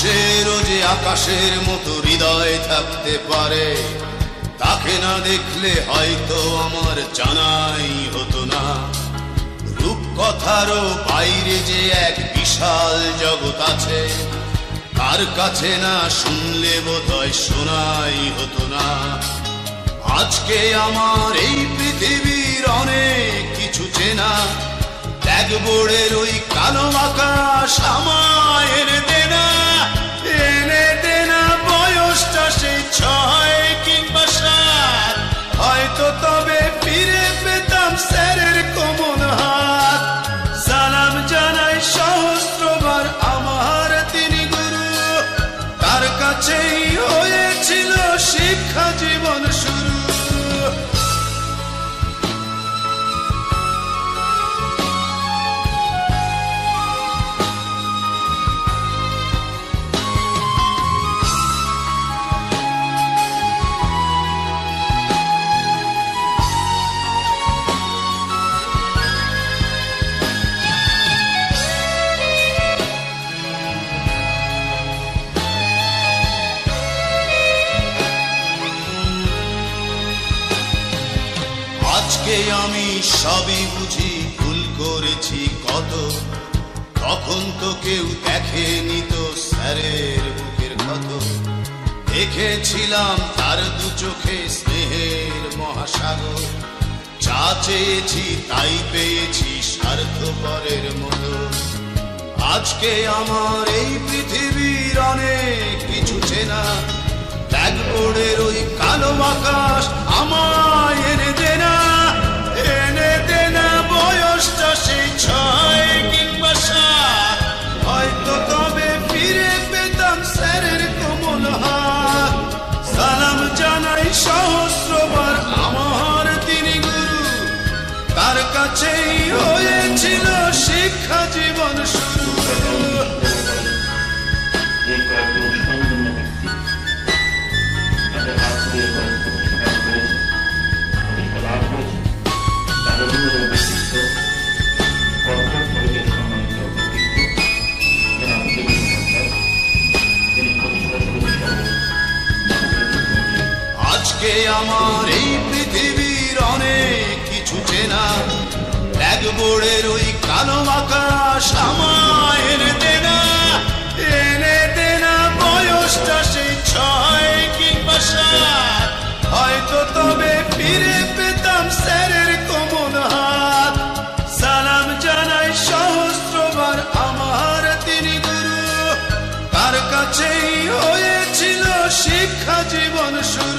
মানুষেরও যে আকাশের মতো হৃদয় থাকতে পারে, তাকে না দেখলে হয়তো আমার জানাই হতো না। রূপকথারও বাইরে যে এক বিশাল জগৎ আছে, তার কাছে না শুনলে বোধহয় শোনাই হতো না। আজকে আমার এই পৃথিবীর অনেক কিছু চেনা, ব্ল্যাকবোর্ডের ওই কালো আকাশ আমায় এনে দেনা, এনে দেনা বয়সটা সেই 6 কিংবা 7, হয়তো তবে ফিরে পেতাম স্যারের কোমল হাত। সালাম জানাই সহস্রবার আমার তিনি গুরু, তার কাছেই হয়েছিল শিক্ষা জীবন শুরু। আজকে আমি সবই বুঝি, ভুল করেছি কত, তখন তো কেউ দেখেনি তো স্যারের বুকের ক্ষত। দেখেছিলাম তার দু চোখে স্নেহের মহাসাগর, যা চেয়েছি তাই পেয়েছি স্বার্থপরের মতো। আজকে আমার এই পৃথিবীর অনেক কিছু চেনা, ব্ল্যাকবোর্ডের ওই কালো আকাশ আমায় এনে দেনা, এনে দেনা বয়সটা সেই 6 কিংবা 7, হয়তো তবে ফিরে পেতাম স্যারের কোমল হাত। সালাম জানাই সহস্রবার আমার তিনি গুরু, তার কাছেই হয়েছিল শিক্ষা জীবন শুরু। আজকে আমার এই পৃথিবীর অনেক কিছু চেনা, ব্ল্যাকবোর্ডের ওই কালো আকাশ আমায় এনে দেনা, এনে দেনা বয়সটা সেই 6 কিংবা 7, হয়তো তবে ফিরে পেতাম স্যারের কোমল হাত। সালাম জানাই সহস্রবার আমার তিনি গুরু, তার কাছেই হয়েছিল শিক্ষা জীবন শুরু।